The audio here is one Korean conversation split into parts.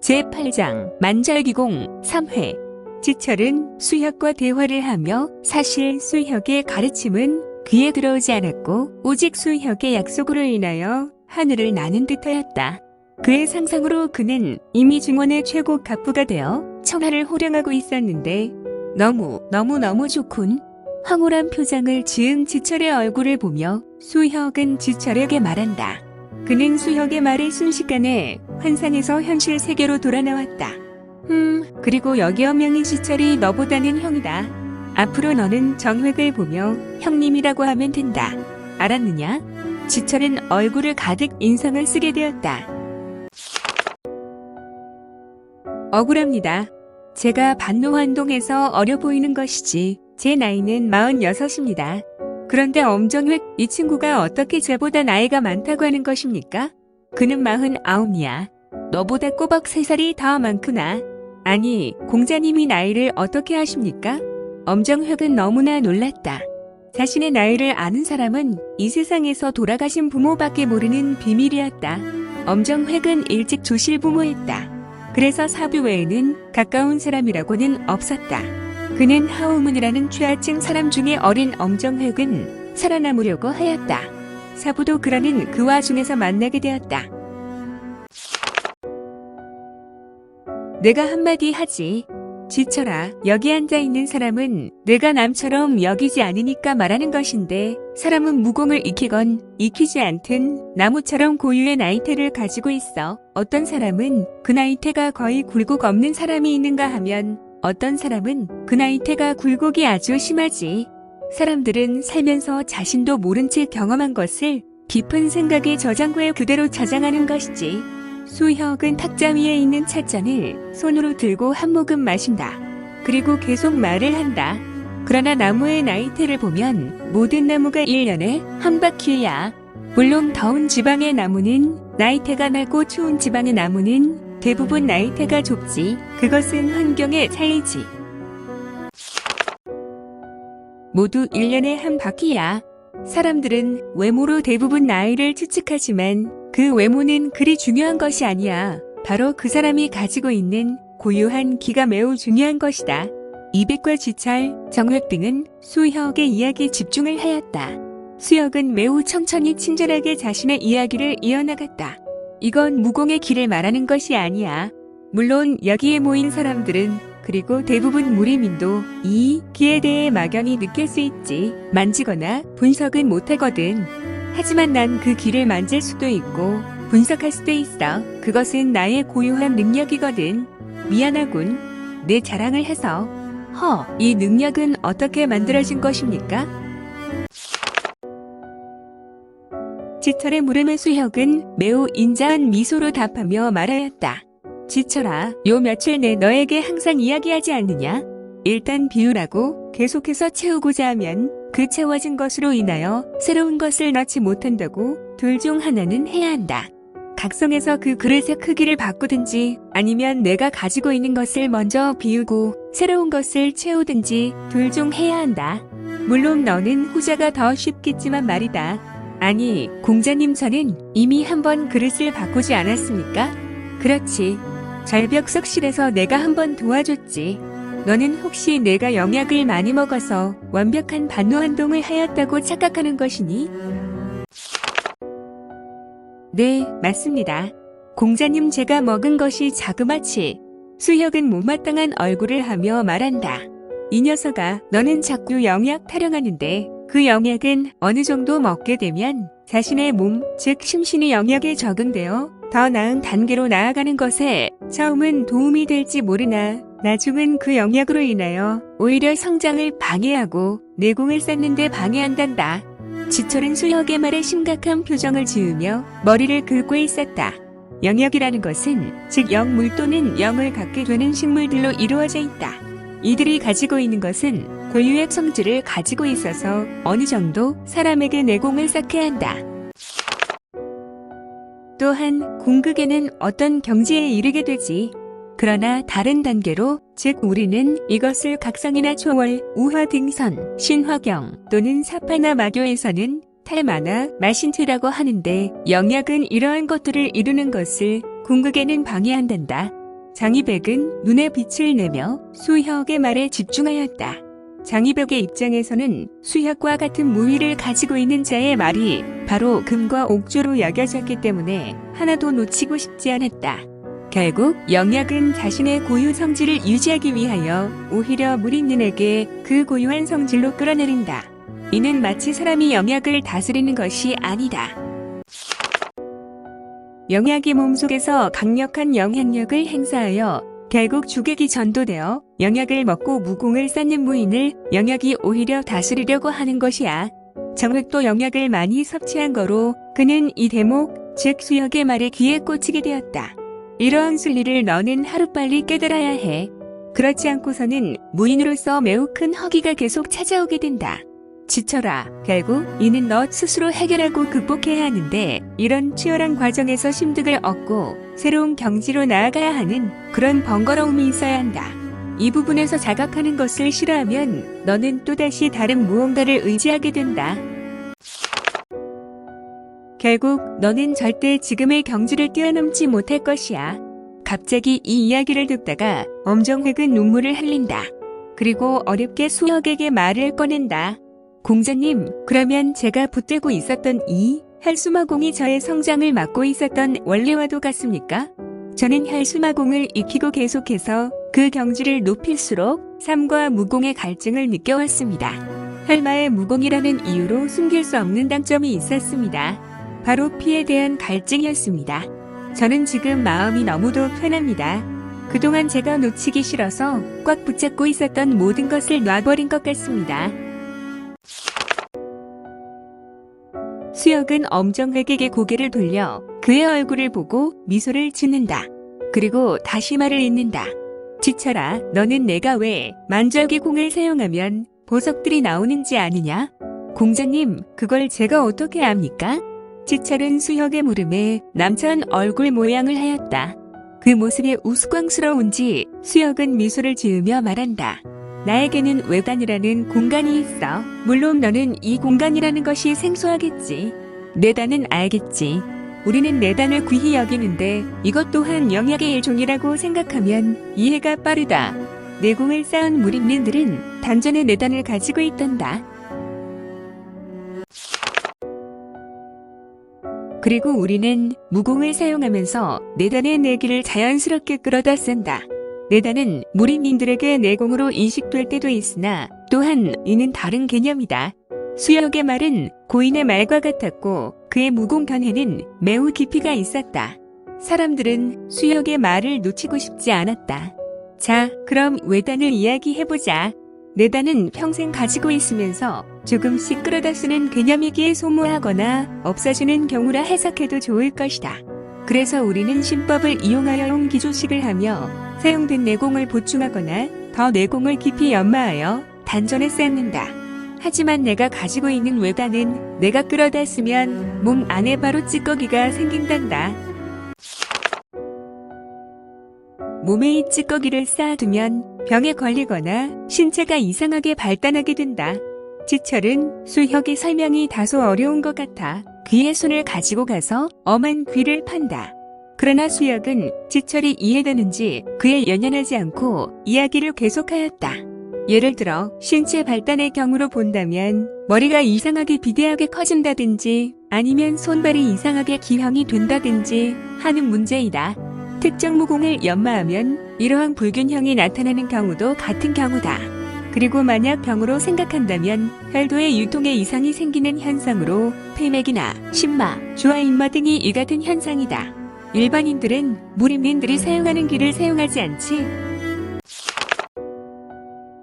제8장 만절기공 3회. 지철은 수혁과 대화를 하며 사실 수혁의 가르침은 귀에 들어오지 않았고 오직 수혁의 약속으로 인하여 하늘을 나는 듯하였다. 그의 상상으로 그는 이미 중원의 최고 갑부가 되어 청하를 호령하고 있었는데 너무 좋군. 황홀한 표정을 지은 지철의 얼굴을 보며 수혁은 지철에게 말한다. 그는 수혁의 말을 순식간에 환상에서 현실 세계로 돌아 나왔다. 그리고 여기어 명의 지철이 너보다는 형이다. 앞으로 너는 정획을 보며 형님이라고 하면 된다. 알았느냐? 지철은 얼굴을 가득 인상을 쓰게 되었다. 억울합니다. 제가 반노환동에서 어려 보이는 것이지 제 나이는 46입니다. 그런데 엄정획 이 친구가 어떻게 쟤보다 나이가 많다고 하는 것입니까? 그는 49이야. 너보다 꼬박 3살이 더 많구나. 아니, 공자님이 나이를 어떻게 아십니까? 엄정획은 너무나 놀랐다. 자신의 나이를 아는 사람은 이 세상에서 돌아가신 부모밖에 모르는 비밀이었다. 엄정획은 일찍 조실부모했다. 그래서 사뷰 외에는 가까운 사람이라고는 없었다. 그는 하우문이라는 취하층 사람 중에 어린 엄정획은 살아남으려고 하였다. 사부도 그러는 그 와중에서 만나게 되었다. 내가 한마디 하지. 지철아, 여기 앉아있는 사람은 내가 남처럼 여기지 않으니까 말하는 것인데 사람은 무공을 익히건 익히지 않든 나무처럼 고유의 나이테를 가지고 있어. 어떤 사람은 그 나이테가 거의 굴곡 없는 사람이 있는가 하면 어떤 사람은 그 나이테가 굴곡이 아주 심하지. 사람들은 살면서 자신도 모른 채 경험한 것을 깊은 생각의 저장고에 그대로 저장하는 것이지. 수혁은 탁자 위에 있는 찻잔을 손으로 들고 한 모금 마신다. 그리고 계속 말을 한다. 그러나 나무의 나이테를 보면 모든 나무가 1년에 한 바퀴야. 물론 더운 지방의 나무는 나이테가 낮고 추운 지방의 나무는 대부분 나이테가 좁지. 그것은 환경의 차이지. 모두 1년에 한 바퀴야. 사람들은 외모로 대부분 나이를 추측하지만 그 외모는 그리 중요한 것이 아니야. 바로 그 사람이 가지고 있는 고유한 기가 매우 중요한 것이다. 이백과 지철, 정획 등은 수혁의 이야기에 집중을 하였다. 수혁은 매우 천천히 친절하게 자신의 이야기를 이어나갔다. 이건 무공의 기를 말하는 것이 아니야. 물론 여기에 모인 사람들은 그리고 대부분 무리민도 이 기에 대해 막연히 느낄 수 있지. 만지거나 분석은 못하거든. 하지만 난 그 기를 만질 수도 있고 분석할 수도 있어. 그것은 나의 고유한 능력이거든. 미안하군. 내 자랑을 해서. 이 능력은 어떻게 만들어진 것입니까? 지철의 물음에 수혁은 매우 인자한 미소로 답하며 말하였다. 지철아, 요 며칠 내 너에게 항상 이야기하지 않느냐? 일단 비우라고 계속해서 채우고자 하면 그 채워진 것으로 인하여 새로운 것을 넣지 못한다고 둘 중 하나는 해야 한다. 각성해서 그 그릇의 크기를 바꾸든지 아니면 내가 가지고 있는 것을 먼저 비우고 새로운 것을 채우든지 둘 중 해야 한다. 물론 너는 후자가 더 쉽겠지만 말이다. 아니, 공자님처는 이미 한번 그릇을 바꾸지 않았습니까? 그렇지. 절벽석실에서 내가 한번 도와줬지. 너는 혹시 내가 영약을 많이 먹어서 완벽한 반노환동을 하였다고 착각하는 것이니? 네, 맞습니다. 공자님 제가 먹은 것이 자그마치. 수혁은 못마땅한 얼굴을 하며 말한다. 이 녀석아, 너는 자꾸 영약 타령하는데 그 영약은 어느 정도 먹게 되면 자신의 몸, 즉 심신이 영약에 적응되어 더 나은 단계로 나아가는 것에 처음은 도움이 될지 모르나 나중은 그 영약으로 인하여 오히려 성장을 방해하고 내공을 쌓는 데 방해한단다. 지철은 수혁의 말에 심각한 표정을 지으며 머리를 긁고 있었다. 영역이라는 것은 즉 영물 또는 영을 갖게 되는 식물들로 이루어져 있다. 이들이 가지고 있는 것은 고유의 성질을 가지고 있어서 어느 정도 사람에게 내공을 쌓게 한다. 또한 궁극에는 어떤 경지에 이르게 되지. 그러나 다른 단계로, 즉 우리는 이것을 각성이나 초월, 우화 등선, 신화경 또는 사파나 마교에서는 탈마나 마신트라고 하는데 영약은 이러한 것들을 이루는 것을 궁극에는 방해한단다. 장희백은 눈에 빛을 내며 수혁의 말에 집중하였다. 장희백의 입장에서는 수혁과 같은 무위를 가지고 있는 자의 말이 바로 금과 옥조로 여겨졌기 때문에 하나도 놓치고 싶지 않았다. 결국 영약은 자신의 고유 성질을 유지하기 위하여 오히려 무리인에게 그 고유한 성질로 끌어내린다. 이는 마치 사람이 영약을 다스리는 것이 아니다. 영약이 몸속에서 강력한 영향력을 행사하여 결국 주객이 전도되어 영약을 먹고 무공을 쌓는 무인을 영약이 오히려 다스리려고 하는 것이야. 정획도 영약을 많이 섭취한 거로 그는 이 대목, 즉 수혁의 말에 귀에 꽂히게 되었다. 이러한 순리를 너는 하루빨리 깨달아야 해. 그렇지 않고서는 무인으로서 매우 큰 허기가 계속 찾아오게 된다. 지쳐라. 결국 이는 너 스스로 해결하고 극복해야 하는데 이런 치열한 과정에서 심득을 얻고 새로운 경지로 나아가야 하는 그런 번거로움이 있어야 한다. 이 부분에서 자각하는 것을 싫어하면 너는 또다시 다른 무언가를 의지하게 된다. 결국 너는 절대 지금의 경지를 뛰어넘지 못할 것이야. 갑자기 이 이야기를 듣다가 엄정획은 눈물을 흘린다. 그리고 어렵게 수혁에게 말을 꺼낸다. 공자님, 그러면 제가 붙들고 있었던 이 혈수마공이 저의 성장을 막고 있었던 원리와도 같습니까? 저는 혈수마공을 익히고 계속해서 그 경지를 높일수록 삶과 무공의 갈증을 느껴왔습니다. 혈마의 무공이라는 이유로 숨길 수 없는 단점이 있었습니다. 바로 피에 대한 갈증이었습니다. 저는 지금 마음이 너무도 편합니다. 그동안 제가 놓치기 싫어서 꽉 붙잡고 있었던 모든 것을 놔버린 것 같습니다. 수혁은 엄정획에게 고개를 돌려 그의 얼굴을 보고 미소를 짓는다. 그리고 다시 말을 잇는다. 지쳐라. 너는 내가 왜 만절기 공을 사용하면 보석들이 나오는지 아느냐? 공자님, 그걸 제가 어떻게 압니까? 지철은 수혁의 물음에 남처한 얼굴 모양을 하였다. 그 모습이 우스꽝스러운지 수혁은 미소를 지으며 말한다. 나에게는 외단이라는 공간이 있어. 물론 너는 이 공간이라는 것이 생소하겠지. 내단은 알겠지. 우리는 내단을 귀히 여기는데 이것 또한 영약의 일종이라고 생각하면 이해가 빠르다. 내공을 쌓은 무림민들은 단전에 내단을 가지고 있단다. 그리고 우리는 무공을 사용하면서 내단의 내기를 자연스럽게 끌어다 쓴다. 내단은 무림민들에게 내공으로 인식될 때도 있으나 또한 이는 다른 개념이다. 수혁의 말은 고인의 말과 같았고 그의 무공 견해는 매우 깊이가 있었다. 사람들은 수혁의 말을 놓치고 싶지 않았다. 자, 그럼 외단을 이야기해보자. 내단은 평생 가지고 있으면서 조금씩 끌어다 쓰는 개념이기에 소모하거나 없어지는 경우라 해석해도 좋을 것이다. 그래서 우리는 신법을 이용하여 용기조식을 하며 사용된 내공을 보충하거나 더 내공을 깊이 연마하여 단전에 쌓는다. 하지만 내가 가지고 있는 외단은 내가 끌어다 쓰면 몸 안에 바로 찌꺼기가 생긴단다. 몸에 이 찌꺼기를 쌓아두면 병에 걸리거나 신체가 이상하게 발달하게 된다. 지철은 수혁의 설명이 다소 어려운 것 같아 귀에 손을 가지고 가서 엄한 귀를 판다. 그러나 수혁은 지철이 이해되는지 그에 연연하지 않고 이야기를 계속하였다. 예를 들어 신체 발달의 경우로 본다면 머리가 이상하게 비대하게 커진다든지 아니면 손발이 이상하게 기형이 된다든지 하는 문제이다. 특정 무공을 연마하면 이러한 불균형이 나타나는 경우도 같은 경우다. 그리고 만약 병으로 생각한다면 혈도의 유통에 이상이 생기는 현상으로 폐맥이나 신마, 주화인마 등이 이 같은 현상이다. 일반인들은 무림민들이 사용하는 기를 사용하지 않지.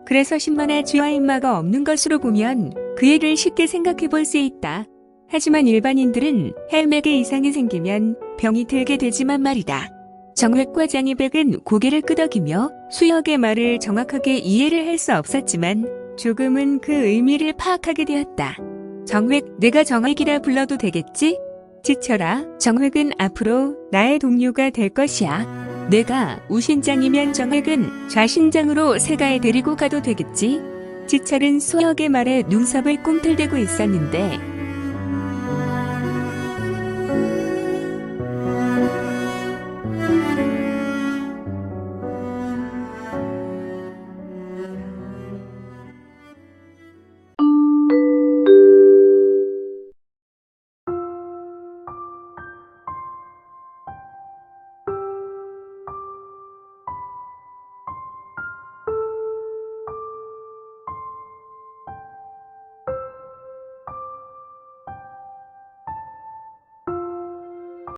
그래서 신마나 주화인마가 없는 것으로 보면 그 일을 쉽게 생각해 볼 수 있다. 하지만 일반인들은 혈맥에 이상이 생기면 병이 들게 되지만 말이다. 정획과 장희백은 고개를 끄덕이며 수혁의 말을 정확하게 이해를 할 수 없었지만 조금은 그 의미를 파악하게 되었다. 정획, 내가 정획이라 불러도 되겠지? 지쳐라. 정획은 앞으로 나의 동료가 될 것이야. 내가 우신장이면 정획은 좌신장으로 세가에 데리고 가도 되겠지? 지철은 수혁의 말에 눈썹을 꿈틀대고 있었는데